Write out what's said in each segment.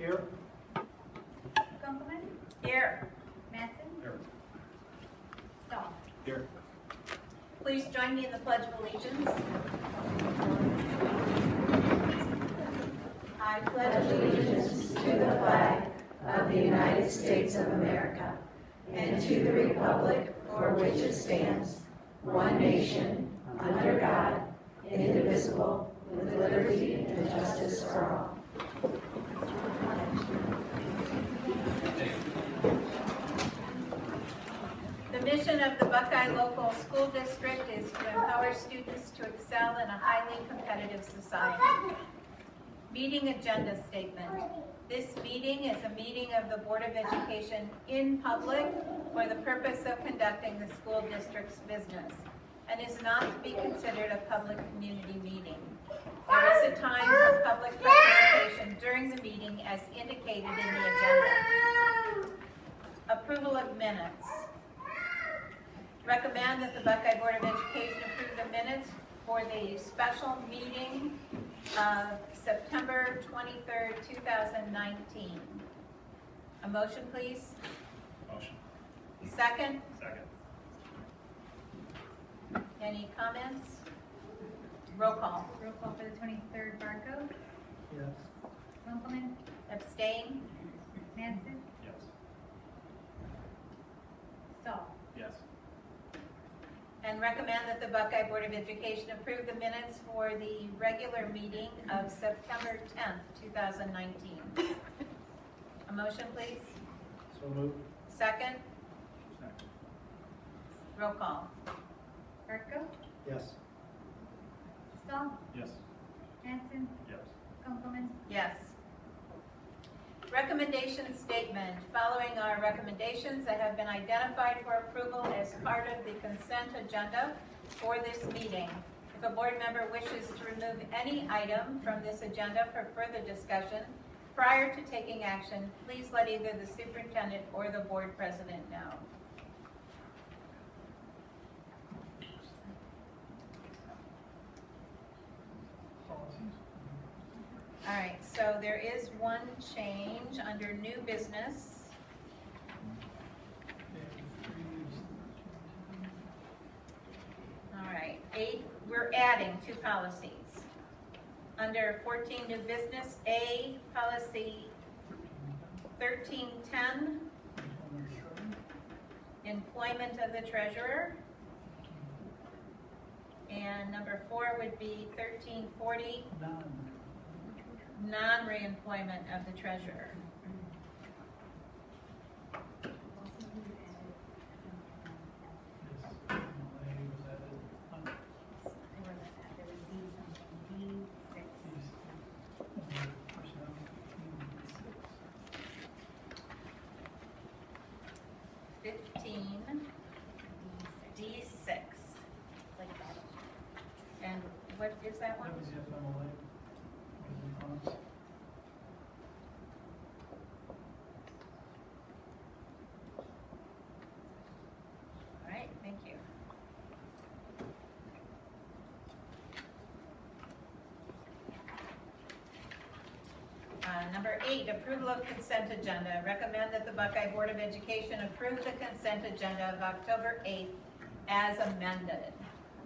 Here. Kunkelman, Here. Mattson, Here. Stahl. Here. Please join me in the Pledge of Allegiance. I pledge allegiance to the flag of the United States of America and to the republic for which it stands, one nation, under God, indivisible, with liberty and justice for all. The mission of the Buckeye Local School District is to empower students to excel in a highly competitive society. Meeting agenda statement. This meeting is a meeting of the Board of Education in public for the purpose of conducting the school district's business and is not to be considered a public community meeting. There is a time for public participation during the meeting as indicated in the agenda. Approval of minutes. Recommend that the Buckeye Board of Education approve the minutes for the special meeting of September 23rd, 2019. A motion, please. Motion. Second. Second. Any comments? Roll call. Roll call for the 23rd, Barco, Yes. Kunkelman, Abstain. Mattson, Yes. Stahl. Yes. And recommend that the Buckeye Board of Education approve the minutes for the regular meeting of September 10th, 2019. A motion, please. So moved. Second. Second. Roll call. Barco, Yes. Stahl, Yes. Mattson, Yes. Kunkelman, Yes. Recommendation statement. Following our recommendations that have been identified for approval as part of the consent agenda for this meeting. If a board member wishes to remove any item from this agenda for further discussion prior to taking action, please let either the superintendent or the board president know. All right, so there is one change under new business. All right, 8, we're adding 2 policies. Under 14 new business, A, policy 1310, employment of the treasurer. And number 4 would be 1340, non-reemployment of the treasurer. there was D something, D6. 15, D6. Like that. And what is that one? All right, thank you. Number 8, approval of consent agenda. Recommend that the Buckeye Board of Education approve the consent agenda of October 8th as amended.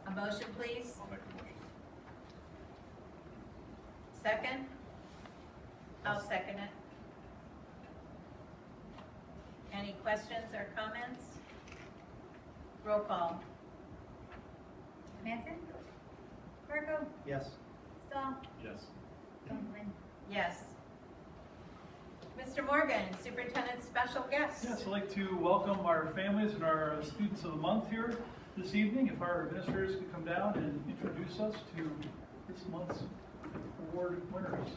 A motion, please. I'll make a motion. Second? I'll second it. Any questions or comments? Roll call. Mattson, Barco, Yes. Stahl, Yes. Kunkelman. Yes. Mr. Morgan, Superintendent's special guest. Yes, I'd like to welcome our families and our students of the month here this evening. If our administrators could come down and introduce us to this month's award winners.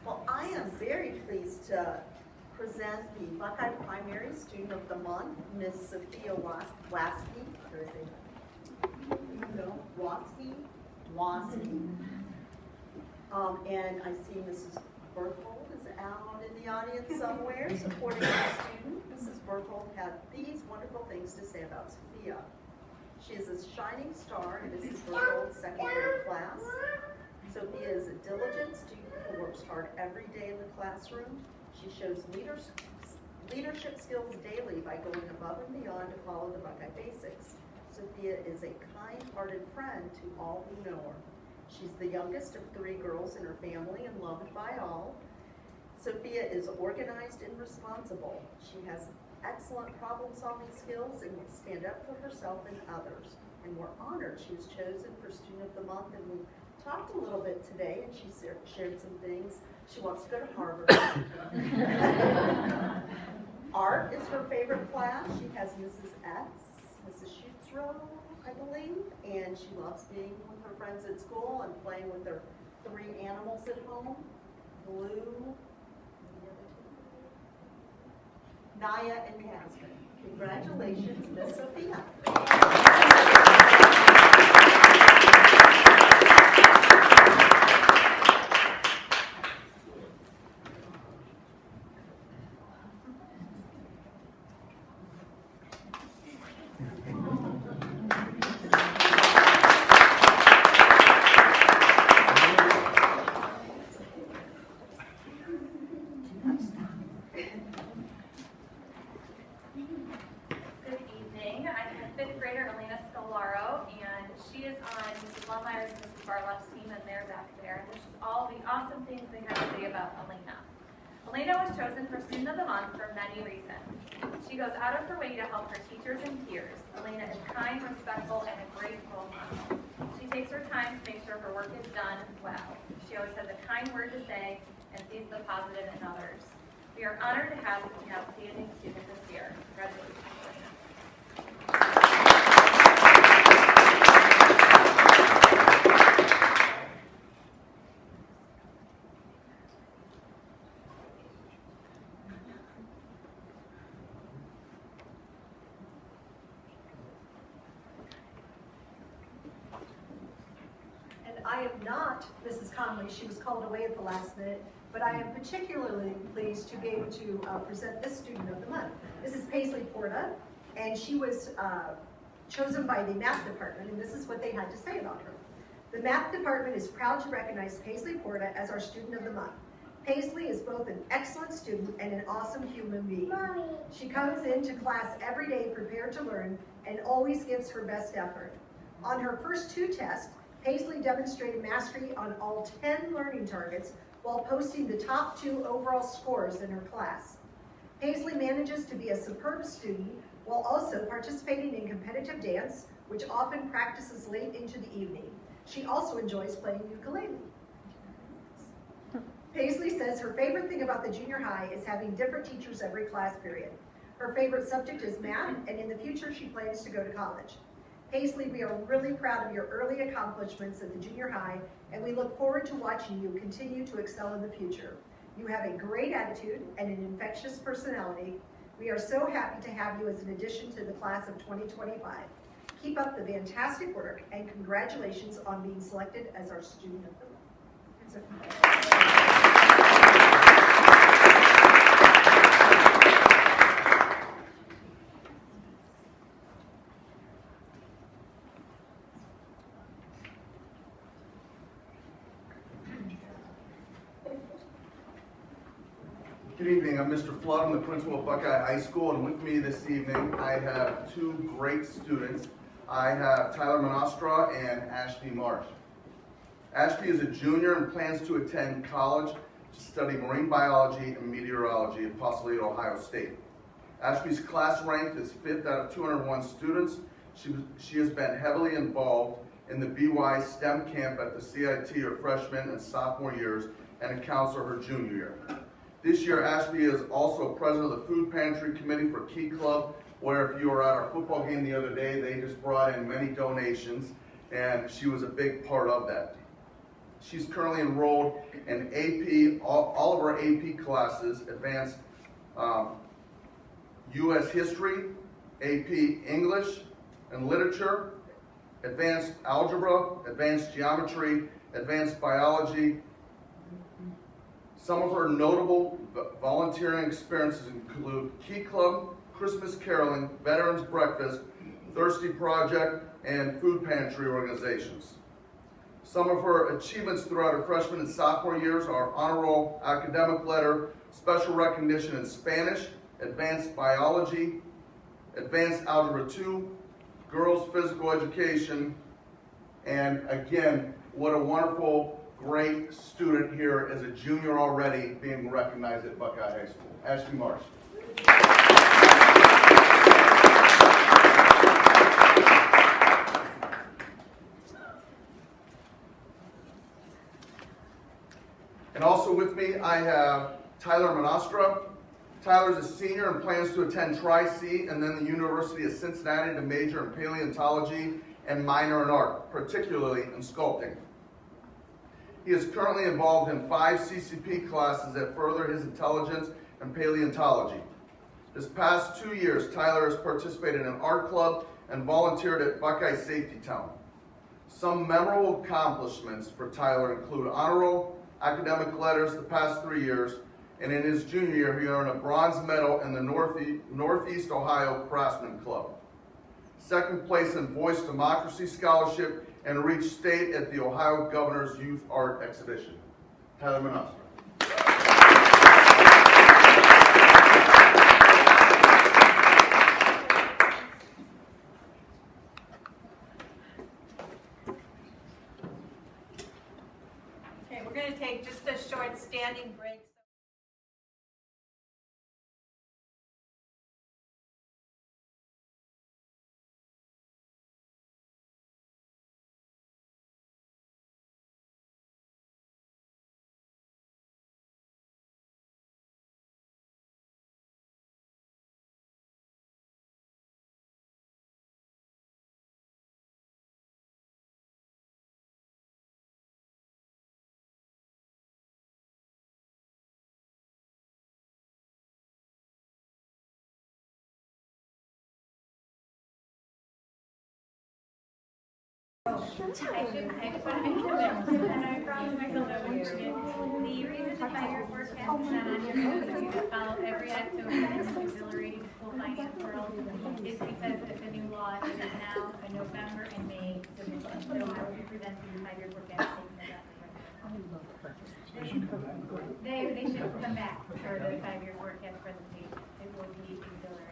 Well, I am very pleased to present the Buckeye Primary Student of the Month, Miss Sophia Waski. Or is it? No, Waski. And I see Mrs. Berthold is out in the audience somewhere supporting our student. Mrs. Berthold had these wonderful things to say about Sophia. She is a shining star in Mrs. Berthold's second grade class. Sophia is a diligent student who works hard every day in the classroom. She shows leadership skills daily by going above and beyond to follow the Buckeye basics. Sophia is a kind-hearted friend to all who know her. She's the youngest of 3 girls in her family and loved by all. Sophia is organized and responsible. She has excellent problem-solving skills and will stand up for herself and others. And we're honored she was chosen for Student of the Month, and we talked a little bit today, and she shared some things. She wants to go to Harvard. Art is her favorite class. She has Mrs. S, Mrs. Schutzrow, I believe, and she loves being with her friends at school and playing with their 3 animals at home. Blue, and the other 2? Naya and Casper. Congratulations, Miss Sophia. Elena was chosen for Student of the Month for many reasons. She goes out of her way to help her teachers and peers. Elena is kind, respectful, and a great role model. She takes her time to make sure her work is done well. She always has a kind word to say and sees the positive in others. We are honored to have such an outstanding student this year. Congratulations, Elena. I am not Mrs. Conley. She was called away at the last minute, but I am particularly pleased to be able to present this Student of the Month. This is Paisley Porta, and she was chosen by the math department, and this is what they had to say about her. The math department is proud to recognize Paisley Porta as our Student of the Month. Paisley is both an excellent student and an awesome human being. Mommy. She comes into class every day prepared to learn and always gives her best effort. On her first 2 tests, Paisley demonstrated mastery on all 10 learning targets while posting the top 2 overall scores in her class. Paisley manages to be a superb student while also participating in competitive dance, which often practices late into the evening. She also enjoys playing ukulele. Paisley says her favorite thing about the junior high is having different teachers every class period. Her favorite subject is math, and in the future she plans to go to college. Paisley, we are really proud of your early accomplishments at the junior high, and we look forward to watching you continue to excel in the future. You have a great attitude and an infectious personality. We are so happy to have you as an addition to the class of 2025. Keep up the fantastic work, and congratulations on being selected as our Student of the Month. Good evening, I'm Mr. Flood, I'm the principal of Buckeye High School, and with me this evening I have 2 great students. I have Tyler Monastra and Ashley Marsh. Ashley is a junior and plans to attend college to study marine biology and meteorology at possibly at Ohio State. Ashley's class rank is 5th out of 201 students. She has been heavily involved in the BY STEM camp at the CIT her freshman and sophomore years and a counselor her junior year. This year, Ashley is also president of the Food Pantry Committee for Key Club, where if you were at our football game the other day, they just brought in many donations, and she was a big part of that. She's currently enrolled in AP, all of our AP classes, advanced U.S. History, AP English and Literature, Advanced Algebra, Advanced Geometry, Advanced Biology. Some of her notable volunteering experiences include Key Club, Christmas Caroling, Veterans Breakfast, Thirsty Project, and food pantry organizations. Some of her achievements throughout her freshman and sophomore years are honor roll, academic letter, special recognition in Spanish, advanced biology, advanced algebra 2, girls physical education, and again, what a wonderful, great student here as a junior already being recognized at Buckeye High School. Ashley Marsh. And also with me, I have Tyler Monastra. Tyler's a senior and plans to attend Tri-C and then the University of Cincinnati to major in paleontology and minor in art, particularly in sculpting. He is currently involved in 5 CCP classes that further his intelligence in paleontology. This past 2 years, Tyler has participated in an art club and volunteered at Buckeye Safety Town. Some memorable accomplishments for Tyler include honor roll, academic letters the past 3 years, and in his junior year, he earned a bronze medal in the Northeast Ohio Craftsman Club. Second place in Voice Democracy Scholarship, and reached state at the Ohio Governor's Youth Art Exhibition. Tyler Monastra. Okay, we're going to take just a short standing break. I just want to make sure and I promise myself I won't forget. The reason the 5-year forecast is not on here because you follow every October in the exhilarating school finance world is because of the new law. It is now in November and May submission. So I will be presenting the 5-year forecast statement about the They should come back for the 5-year forecast presentation. It will be exhilarating.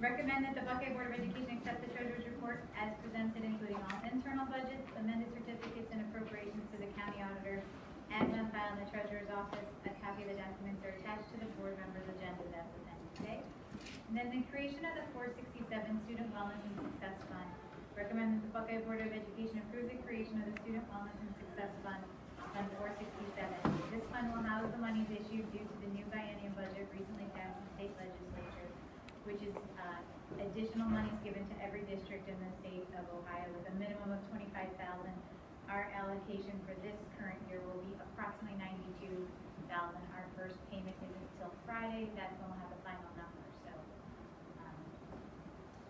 Recommend that the Buckeye Board of Education accept the Treasurer's Report as presented, including all internal budgets, amended certificates, and appropriations to the County Auditor as on file in the Treasurer's Office. A copy of the documents are attached to the board members' agendas as presented today. And then the creation of the 467 Student Wellness and Success Fund. Recommend that the Buckeye Board of Education approve the creation of the Student Wellness and Success Fund, Fund 467. This fund will house the monies issued due to the new biennium budget recently passed in state legislature, which is additional monies given to every district in the state of Ohio with a minimum of $25,000. Our allocation for this current year will be approximately $92,000. Our first payment isn't until Friday. That's when we'll have the final number. So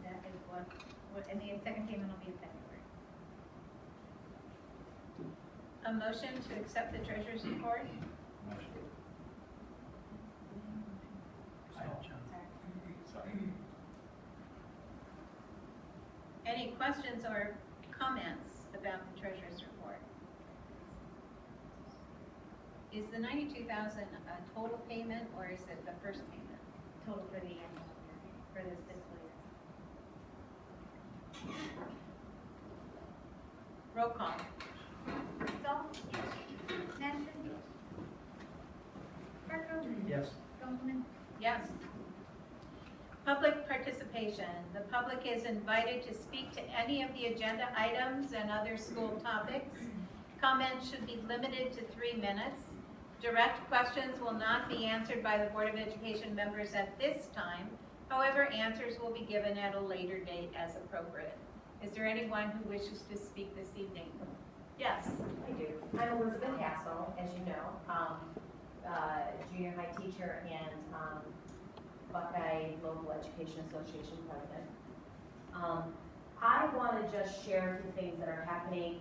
that is what, and the second payment will be in February. A motion to accept the Treasurer's Report. Any questions or comments about the Treasurer's Report? Is the $92,000 a total payment or is it the first payment? Total for the annual year, for this fiscal year. Roll call. Stahl? Madison? Parker? Yes. Goldman? Yes. Public participation. The public is invited to speak to any of the agenda items and other school topics. Comments should be limited to 3 minutes. Direct questions will not be answered by the Board of Education members at this time. However, answers will be given at a later date as appropriate. Is there anyone who wishes to speak this evening? Yes. I do. I'm Elizabeth Hassel, as you know. junior high teacher and Buckeye Local Education Association president. I want to just share a few things that are happening,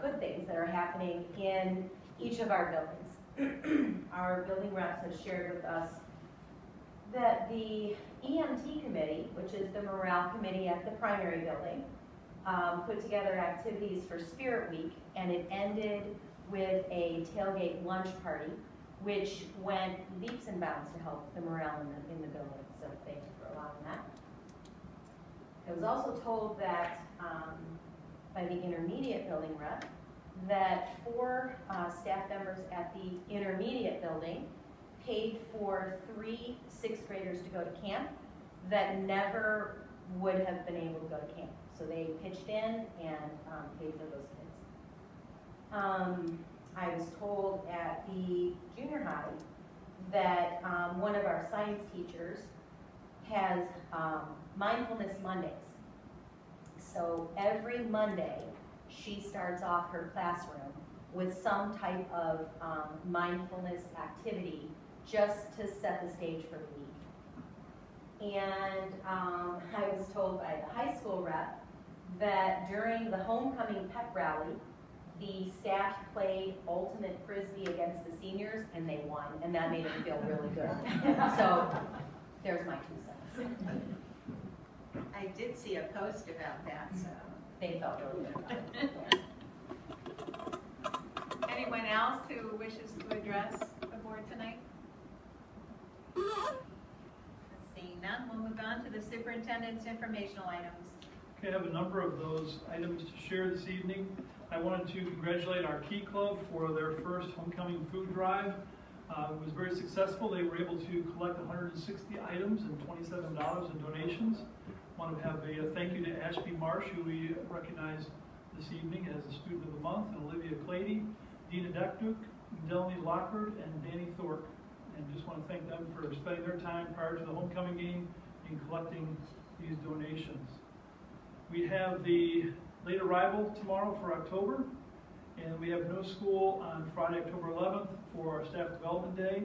good things that are happening in each of our buildings. Our building reps have shared with us that the EMT committee, which is the morale committee at the primary building, put together activities for Spirit Week, and it ended with a tailgate lunch party, which went leaps and bounds to help the morale in the building. So thank you for allowing that. I was also told that by the intermediate building rep that 4 staff members at the intermediate building paid for 3 6th graders to go to camp that never would have been able to go to camp. So they pitched in and paid for those kids. I was told at the junior high that one of our science teachers has Mindfulness Mondays. So every Monday, she starts off her classroom with some type of mindfulness activity just to set the stage for the week. And I was told by the high school rep that during the homecoming pep rally, the staff played ultimate frisbee against the seniors and they won, and that made them feel really good. So there's my 2 cents. I did see a post about that, so. They felt really good about it. Anyone else who wishes to address the board tonight? Seeing none, we'll move on to the superintendent's informational items. Okay, I have a number of those items to share this evening. I wanted to congratulate our Key Club for their first homecoming food drive. It was very successful. They were able to collect 160 items and $27 in donations. I want to have a thank you to Ashby Marsh, who we recognized this evening as the Student of the Month, and Olivia Clady, Dina Dekduk, Delany Lockford, and Danny Thorpe. And just want to thank them for spending their time prior to the homecoming game in collecting these donations. We have the late arrival tomorrow for October, and we have no school on Friday, October 11th for our Staff Development Day.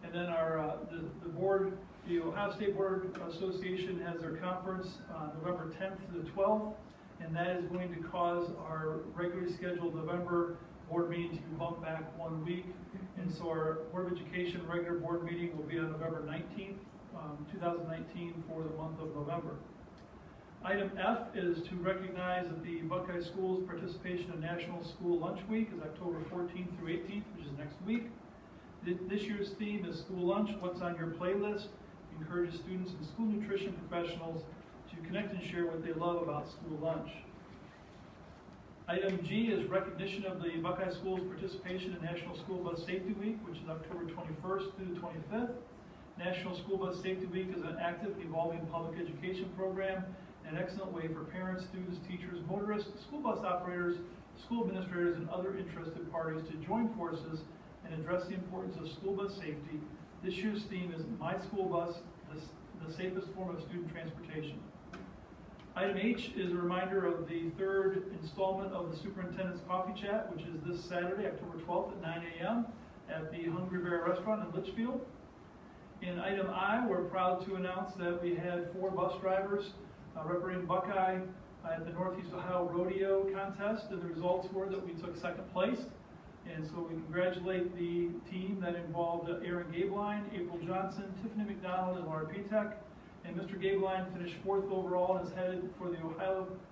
And then our the board, the Ohio State Board Association has their conference on November 10th to the 12th, and that is going to cause our regularly scheduled November board meeting to bump back 1 week. And so our Board of Education regular board meeting will be on November 19th, 2019 for the month of November. Item F is to recognize that the Buckeye Schools participation in National School Lunch Week is October 14th through 18th, which is next week. This year's theme is School Lunch, What's on Your Playlist? Encourages students and school nutrition professionals to connect and share what they love about school lunch. Item G is recognition of the Buckeye Schools participation in National School Bus Safety Week, which is October 21st through the 25th. National School Bus Safety Week is an active, evolving public education program, an excellent way for parents, students, teachers, motorists, school bus operators, school administrators, and other interested parties to join forces and address the importance of school bus safety. This year's theme is My School Bus, the safest form of student transportation. Item H is a reminder of the 3rd installment of the Superintendent's Coffee Chat, which is this Saturday, October 12th at 9 a.m. at the Hungry Bear Restaurant in Litchfield. In item I, we're proud to announce that we had 4 bus drivers representing Buckeye at the Northeast Ohio Rodeo Contest, and the results were that we took 2nd place. And so we congratulate the team that involved Aaron Gabeline, April Johnson, Tiffany McDonald, and Laura Pitek. And Mr. Gabeline finished 4th overall and is headed for the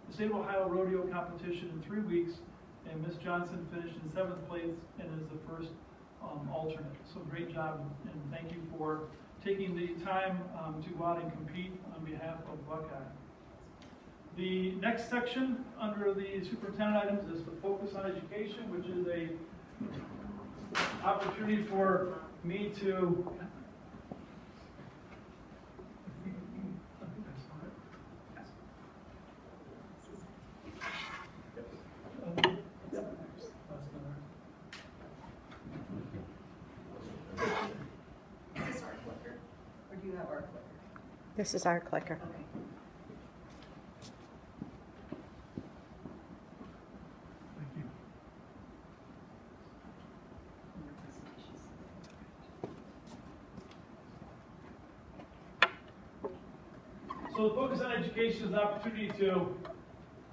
State of Ohio Rodeo competition in 3 weeks. And Ms. Johnson finished in 7th place and is the first alternate. So great job, and thank you for taking the time to go out and compete on behalf of Buckeye. The next section under the superintendent items is the focus on education, which is a opportunity for me to Is this our clicker? Or do you have our clicker? This is our clicker. Okay. Thank you. So the focus on education is an opportunity to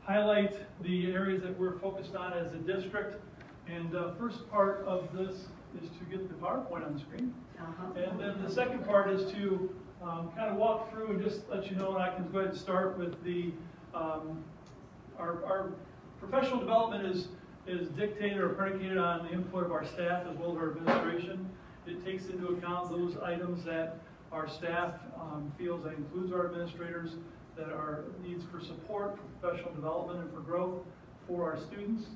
highlight the areas that we're focused on as a district. And the first part of this is to get the PowerPoint on the screen. And then the second part is to kind of walk through and just let you know, and I can go ahead and start with the, our professional development is dictated or predicated on the input of our staff as well as our administration. It takes into account those items that our staff feels, that includes our administrators, that are needs for support, for professional development, and for growth for our students.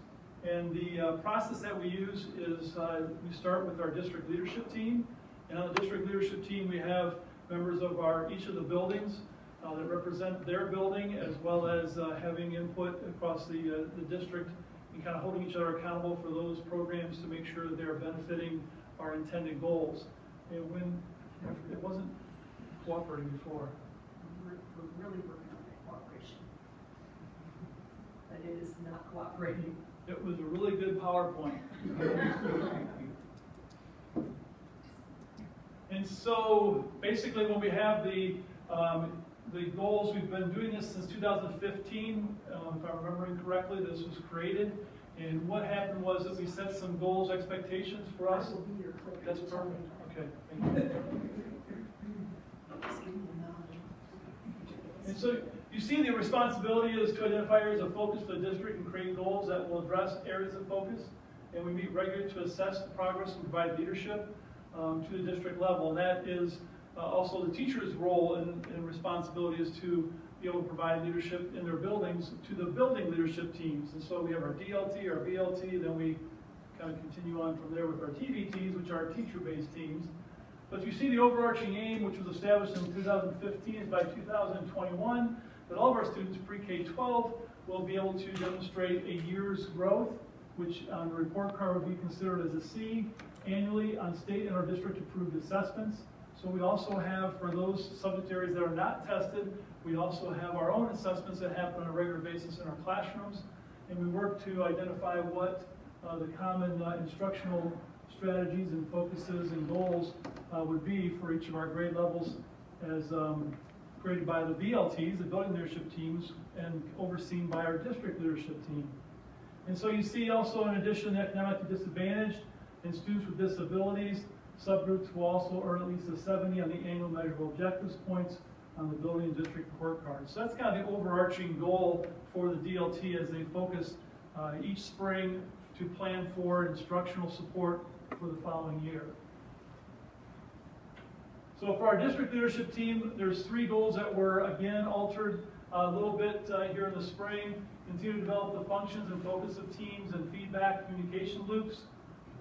And the process that we use is we start with our district leadership team. And on the district leadership team, we have members of each of the buildings that represent their building, as well as having input across the district and kind of holding each other accountable for those programs to make sure that they're benefiting our intended goals. And when it wasn't cooperating before. We're really working on that cooperation. But it is not cooperating. It was a really good PowerPoint. And so basically when we have the goals, we've been doing this since 2015, if I'm remembering correctly. This was created. And what happened was that we set some goals, expectations for us. That's perfect. Okay, thank you. And so you see the responsibility is to identify areas of focus for the district and create goals that will address areas of focus. And we meet regularly to assess the progress and provide leadership to the district level. And that is also the teacher's role and responsibility is to be able to provide leadership in their buildings to the building leadership teams. And so we have our DLT, our BLT, then we kind of continue on from there with our TBTs, which are teacher-based teams. But you see the overarching aim, which was established in 2015, is by 2021, that all of our students pre-K-12 will be able to demonstrate a year's growth, which on the report card would be considered as a C annually on state and our district approved assessments. So we also have, for those subject areas that are not tested, we also have our own assessments that happen on a regular basis in our classrooms. And we work to identify what the common instructional strategies and focuses and goals would be for each of our grade levels as graded by the BLTs, the building leadership teams, and overseen by our district leadership team. And so you see also, in addition, economically disadvantaged and students with disabilities, subgroups will also earn at least a 70 on the annual measurable objectives points on the building and district report card. So that's kind of the overarching goal for the DLT as they focus each spring to plan for instructional support for the following year. So for our district leadership team, there's 3 goals that were again altered a little bit here in the spring. Continue to develop the functions and focus of teams and feedback communication loops.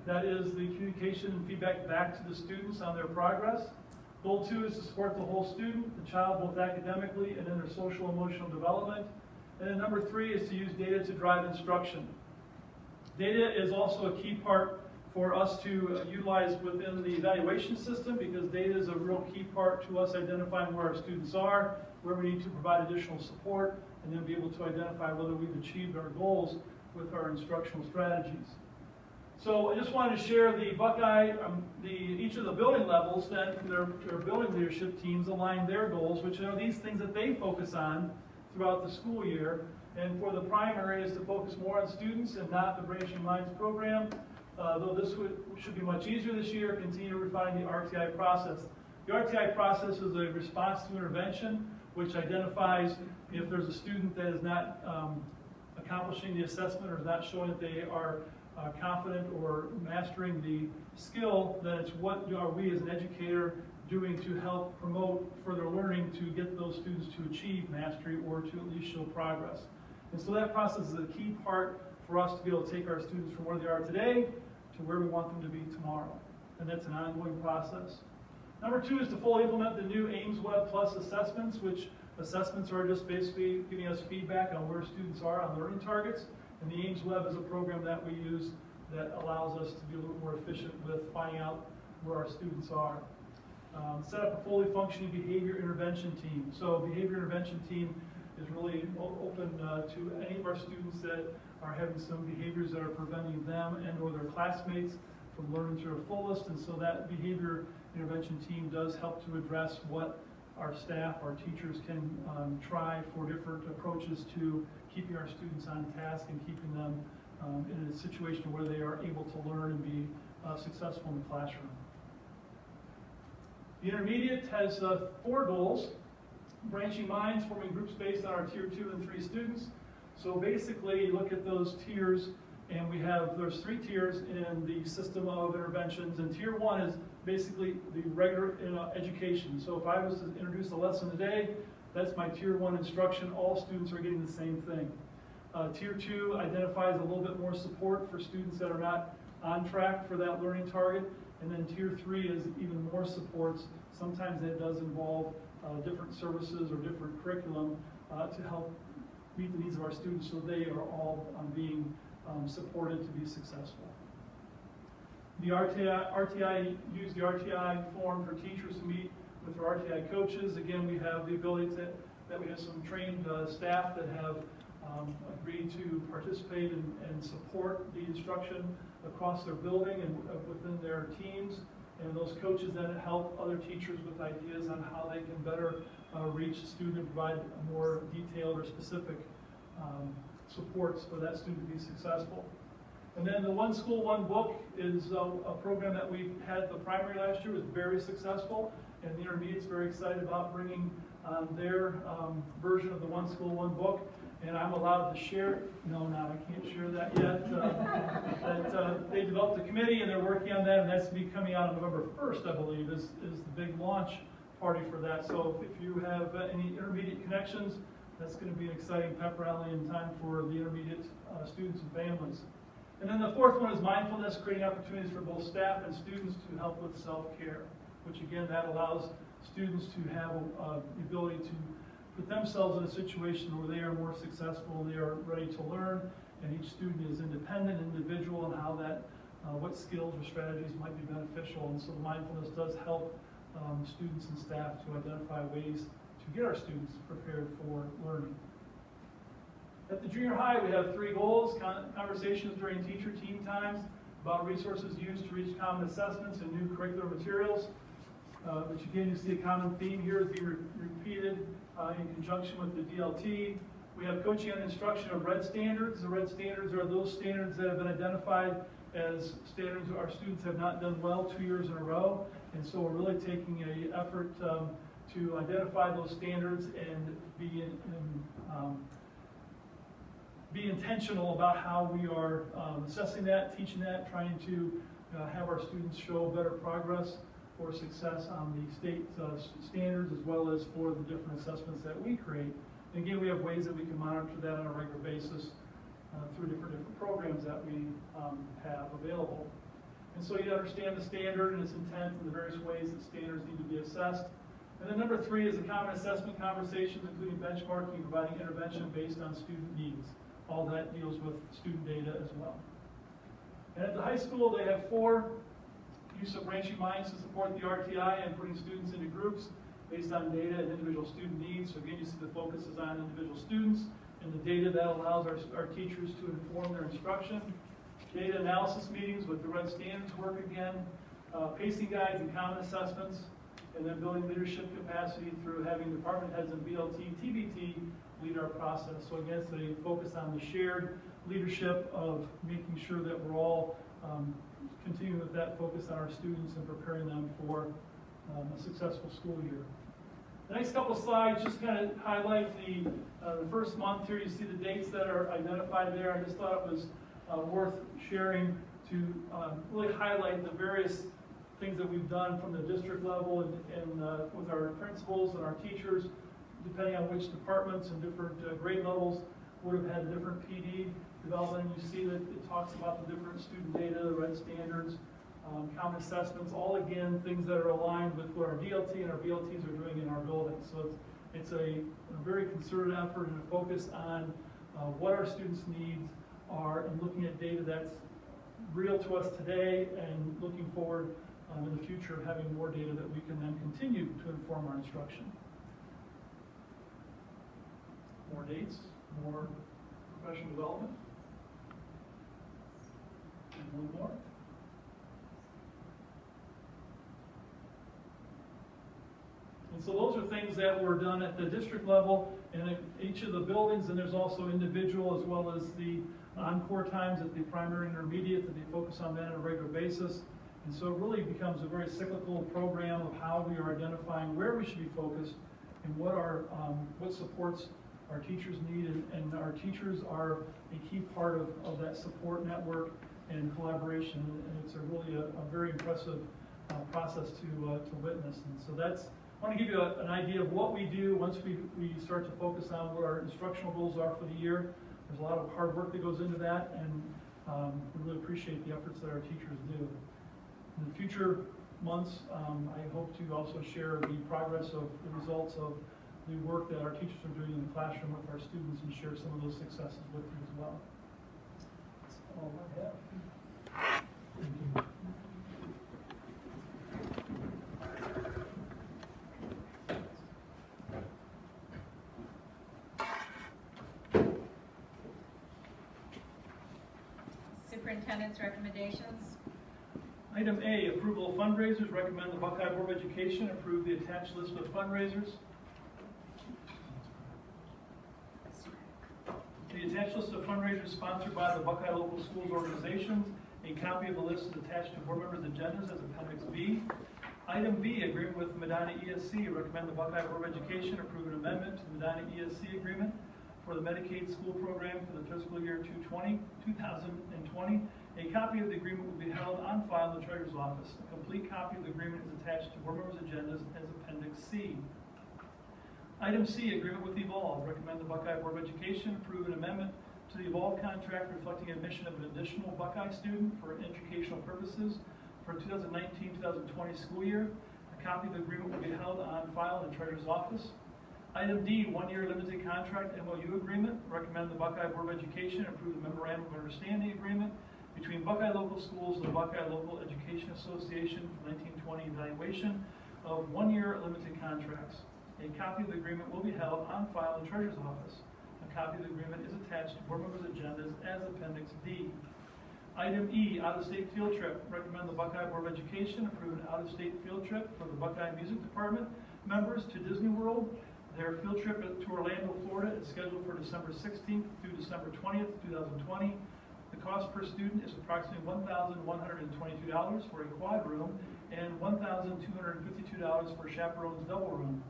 That is the communication and feedback back to the students on their progress. Goal 2 is to support the whole student, the child both academically and in their social emotional development. And then number 3 is to use data to drive instruction. Data is also a key part for us to utilize within the evaluation system because data is a real key part to us identifying where our students are, where we need to provide additional support, and then be able to identify whether we've achieved our goals with our instructional strategies. So I just wanted to share the Buckeye, each of the building levels then for their building leadership teams align their goals, which are these things that they focus on throughout the school year. And for the primary is to focus more on students and not the Branching Minds program. Though this should be much easier this year, continue to refine the RTI process. The RTI process is a response to intervention, which identifies if there's a student that is not accomplishing the assessment or is not showing that they are confident or mastering the skill, then it's what are we as an educator doing to help promote further learning to get those students to achieve mastery or to at least show progress. And so that process is a key part for us to be able to take our students from where they are today to where we want them to be tomorrow. And that's an ongoing process. Number 2 is to fully implement the new Ames Web Plus assessments, which assessments are just basically giving us feedback on where students are on learning targets. And the Ames Web is a program that we use that allows us to be a little more efficient with finding out where our students are. Set up a fully functioning behavior intervention team. So behavior intervention team is really open to any of our students that are having some behaviors that are preventing them and or their classmates from learning to their fullest. And so that behavior intervention team does help to address what our staff, our teachers can try for different approaches to keeping our students on task and keeping them in a situation where they are able to learn and be successful in the classroom. The intermediate has 4 goals: branching minds, forming groups based on our tier 2 and 3 students. So basically, look at those tiers, and there's 3 tiers in the system of interventions, and tier 1 is basically the regular education. So if I was to introduce a lesson today, that's my tier 1 instruction. All students are getting the same thing. Tier 2 identifies a little bit more support for students that are not on track for that learning target. And then tier 3 is even more supports. Sometimes that does involve different services or different curriculum to help meet the needs of our students, so they are all being supported to be successful. The RTI use the RTI form for teachers to meet with our RTI coaches. Again, we have the ability that we have some trained staff that have agreed to participate and support the instruction across their building and within their teams. And those coaches then help other teachers with ideas on how they can better reach the student and provide more detailed or specific supports for that student to be successful. And then the One School, One Book is a program that we had at the primary last year. It was very successful, and the intermediate's very excited about bringing their version of the One School, One Book. And I'm allowed to share, no, I can't share that yet. They developed a committee and they're working on that, and that's to be coming out on November 1st, I believe, is the big launch party for that. So if you have any intermediate connections, that's going to be an exciting pep rally in time for the intermediate students and families. And then the 4th one is mindfulness, creating opportunities for both staff and students to help with self-care, which again, that allows students to have the ability to put themselves in a situation where they are more successful, they are ready to learn, and each student is independent, individual, and how that, what skills or strategies might be beneficial. And so mindfulness does help students and staff to identify ways to get our students prepared for learning. At the junior high, we have 3 goals: conversations during teacher-team times about resources used to reach common assessments and new curricular materials. Which again, you see a common theme here is being repeated in conjunction with the DLT. We have coaching and instruction of RED standards. The RED standards are those standards that have been identified as standards our students have not done well 2 years in a row. And so we're really taking an effort to identify those standards and be intentional about how we are assessing that, teaching that, trying to have our students show better progress or success on the state standards, as well as for the different assessments that we create. And again, we have ways that we can monitor that on a regular basis through different programs that we have available. And so you understand the standard and its intent and the various ways that standards need to be assessed. And then number 3 is the common assessment conversations, including benchmarking and providing intervention based on student needs. All that deals with student data as well. And at the high school, they have 4: use of branching minds to support the RTI and putting students into groups based on data and individual student needs. So again, you see the focus is on individual students and the data that allows our teachers to inform their instruction. Data analysis meetings with the RED standards work again. Pacing guides and common assessments. And then building leadership capacity through having department heads and BLT, TBT lead our process. So again, it's a focus on the shared leadership of making sure that we're all continuing with that focus on our students and preparing them for a successful school year. The next couple slides just kind of highlight the first month here. You see the dates that are identified there. I just thought it was worth sharing to really highlight the various things that we've done from the district level and with our principals and our teachers, depending on which departments and different grade levels would have had different PD development. You see that it talks about the different student data, the RED standards, common assessments, all again things that are aligned with what our DLT and our BLTs are doing in our building. So it's a very concerted effort and a focus on what our students' needs are and looking at data that's real to us today and looking forward in the future of having more data that we can then continue to inform our instruction. More dates, more professional development. And one more. And so those are things that were done at the district level and in each of the buildings, and there's also individual as well as the encore times at the primary and intermediate that they focus on that on a regular basis. And so it really becomes a very cyclical program of how we are identifying where we should be focused and what supports our teachers need, and our teachers are a key part of that support network and collaboration, and it's really a very impressive process to witness. And so I want to give you an idea of what we do once we start to focus on what our instructional goals are for the year. There's a lot of hard work that goes into that, and we really appreciate the efforts that our teachers do. In the future months, I hope to also share the progress of the results of the work that our teachers are doing in the classroom with our students and share some of those successes with you as well. That's all I have. Thank you. Superintendent's recommendations. Item A, approval of fundraisers. Recommend the Buckeye Board of Education approve the attached list of fundraisers. The attached list of fundraisers sponsored by the Buckeye Local Schools organizations. A copy of the list is attached to board members' agendas as Appendix B. Item B, agreement with Medina ESC. Recommend the Buckeye Board of Education approve an amendment to the Medina ESC agreement for the Medicaid school program for the fiscal year 2020. A copy of the agreement will be held on file in the Treasurer's Office. A complete copy of the agreement is attached to board members' agendas as Appendix C. Item C, agreement with Evolve. Recommend the Buckeye Board of Education approve an amendment to the Evolve contract reflecting admission of an additional Buckeye student for educational purposes for 2019-2020 school year. A copy of the agreement will be held on file in the Treasurer's Office. Item D, one-year limited contract MOU agreement. Recommend the Buckeye Board of Education approve the memorandum of understanding agreement between Buckeye Local Schools and the Buckeye Local Education Association for 1920 evaluation of one-year limited contracts. A copy of the agreement will be held on file in the Treasurer's Office. A copy of the agreement is attached to board members' agendas as Appendix D. Item E, out-of-state field trip. Recommend the Buckeye Board of Education approve an out-of-state field trip for the Buckeye Music Department members to Disney World. Their field trip to Orlando, Florida is scheduled for December 16th through December 20th, 2020. The cost per student is approximately $1,122 for a quad room and $1,252 for chaperone's double room.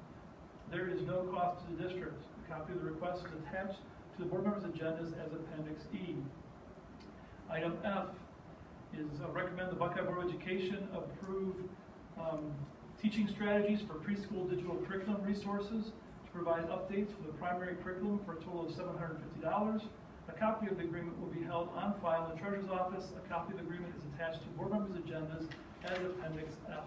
There is no cost to the district. A copy of the request is attached to the board members' agendas as Appendix E. Item F is recommend the Buckeye Board of Education approve teaching strategies for preschool digital curriculum resources to provide updates for the primary curriculum for a total of $750. A copy of the agreement will be held on file in the Treasurer's Office. A copy of the agreement is attached to board members' agendas as Appendix F.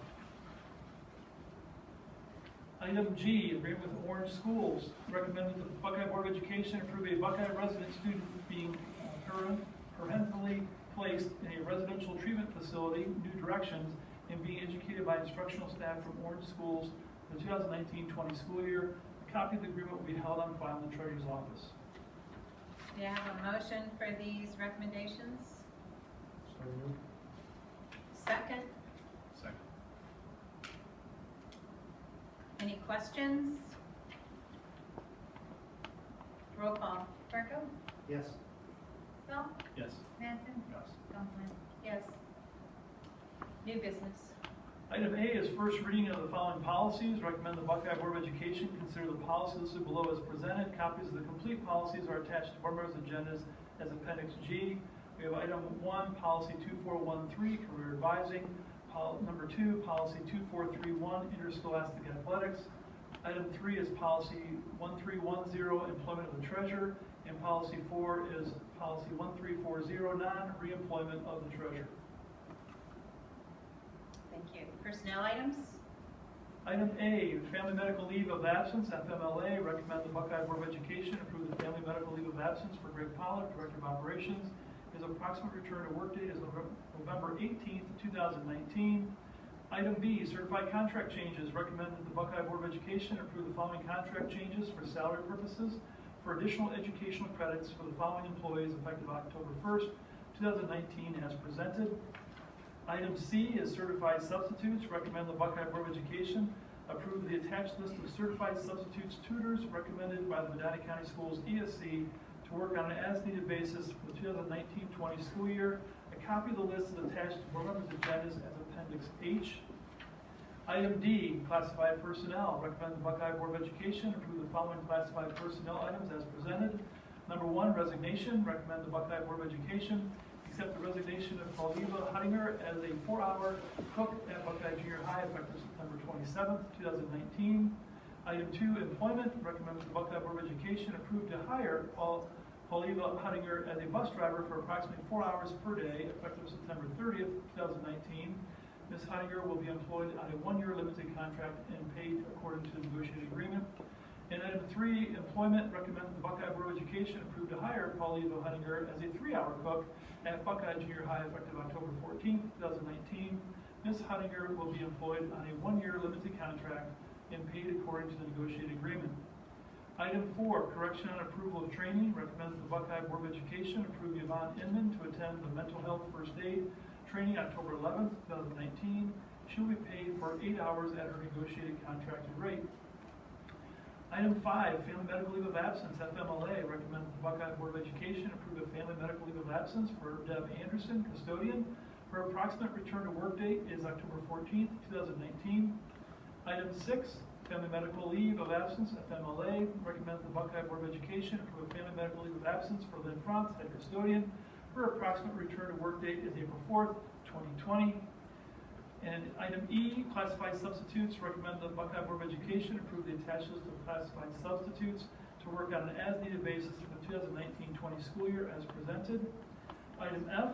Item G, agreement with Orange Schools. Recommend that the Buckeye Board of Education approve a Buckeye resident student being permanently placed in a residential treatment facility, New Directions, and being educated by instructional staff from Orange Schools for the 2019-20 school year. A copy of the agreement will be held on file in the Treasurer's Office. Do you have a motion for these recommendations? So moved. Second? Second. Any questions? Roll call. Burko, Yes. Stahl, Yes. Mattson, Yes. Conklin. Yes. New business. Item A is first reading of the following policies. Recommend the Buckeye Board of Education consider the policy listed below as presented. Copies of the complete policies are attached to board members' agendas as Appendix G. We have item 1, policy 2413, career advising. Number 2, policy 2431, interscholastic athletics. Item 3 is policy 1310, employment of the treasurer. And policy 4 is policy 1340, non-reemployment of the treasurer. Thank you. Personnel items? Item A, family medical leave of absence, FMLA. Recommend the Buckeye Board of Education approve the family medical leave of absence for Greg Pollard, Director of Operations. His approximate return to work date is November 18th, 2019. Item B, certified contract changes. Recommend that the Buckeye Board of Education approve the following contract changes for salary purposes for additional educational credits for the following employees effective October 1st, 2019 as presented. Item C is certified substitutes. Recommend the Buckeye Board of Education Approve the attached list of certified substitutes tutors recommended by the Medina County Schools ESC to work on an as-needed basis for the 2019-20 school year. A copy of the list is attached to board members' agendas as Appendix H. Item D, classified personnel. Recommend the Buckeye Board of Education approve the following classified personnel items as presented. Number 1, resignation. Recommend the Buckeye Board of Education accept the resignation of Pauliva Huttinger as a 4-hour cook at Buckeye Junior High effective September 27th, 2019. Item 2, employment. Recommend the Buckeye Board of Education approve to hire Pauliva Huttinger as a bus driver for approximately 4 hours per day effective September 30th, 2019. Ms. Huttinger will be employed on a 1-year limited contract and paid according to the negotiated agreement. And item 3, employment. Recommend the Buckeye Board of Education approve to hire Pauliva Huttinger as a 3-hour cook at Buckeye Junior High effective October 14th, 2019. Ms. Huttinger will be employed on a 1-year limited contract and paid according to the negotiated agreement. Item 4, correction on approval of training. Recommends the Buckeye Board of Education approve Yvonne Inman to attend the mental health first aid training October 11th, 2019. She will be paid for 8 hours at her negotiated contracted rate. Item 5, family medical leave of absence, FMLA. Recommend the Buckeye Board of Education approve a family medical leave of absence for Deb Anderson, custodian. Her approximate return to work date is October 14th, 2019. Item 6, family medical leave of absence, FMLA. Recommend the Buckeye Board of Education approve a family medical leave of absence for Lynn Frantz, head custodian. Her approximate return to work date is April 4th, 2020. And item E, classified substitutes. Recommend the Buckeye Board of Education approve the attached list of classified substitutes to work on an as-needed basis for the 2019-20 school year as presented. Item F,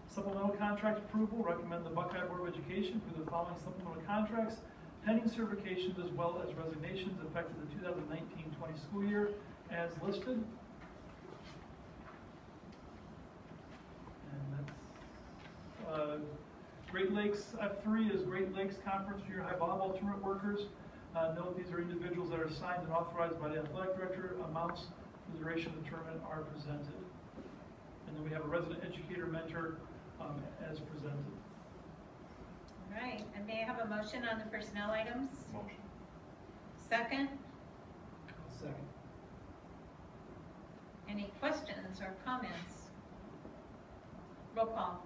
supplemental contract approval. Recommend the Buckeye Board of Education approve the following supplemental contracts pending certifications as well as resignations effective the 2019-20 school year as listed. And that's Great Lakes, F3 is Great Lakes Conference Junior High volleyball tournament workers. Note these are individuals that are signed and authorized by the athletic director. Amounts for the duration of the tournament are presented. And then we have a resident educator mentor as presented. All right, and may I have a motion on the personnel items? Motion. Second, Second. any questions or comments? Roll call.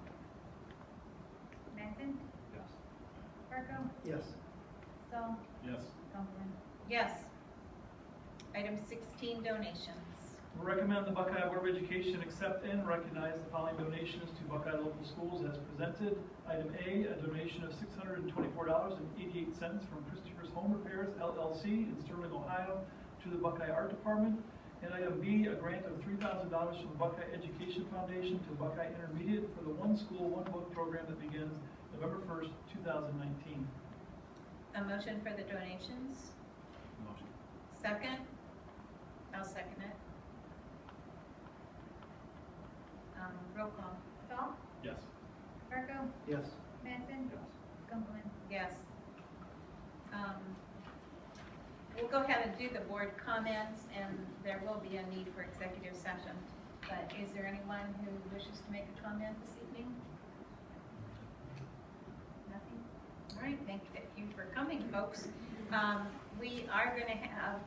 Benson? Yes. Parker? Yes. Stahl? Yes. Copeland? Yes. Item 16, donations. We recommend the Buckeye Board of Education accept and recognize the following donations to Buckeye local schools as presented. Item A, a donation of $624.88 from Christopher's Home Repairs, LLC in Sterling, Ohio to the Buckeye Art Department. And item B, a grant of $3,000 from the Buckeye Education Foundation to Buckeye Intermediate for the One School, One Book program that begins November 1st, 2019. A motion for the donations? Motion. Second? I'll second it. Roll call. Stahl? Yes. Parker? Yes. Benson? Yes. Copeland? Yes. We'll go ahead and do the board comments, and there will be a need for executive session. But is there anyone who wishes to make a comment this evening? Nothing? All right, thank you for coming, folks. We are going to have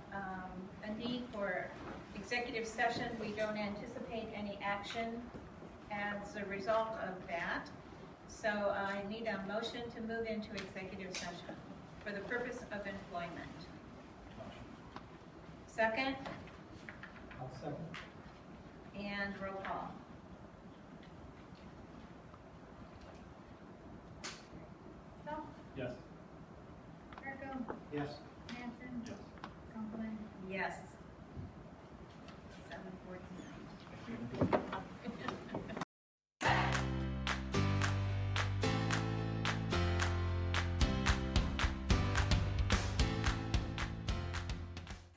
a need for executive session. We don't anticipate any action as a result of that. So I need a motion to move into executive session for the purpose of employment. Motion. Second, I'll second. and roll call. Stahl? Yes. Parker? Yes. Benson? Yes. Copeland? Yes. 7:49.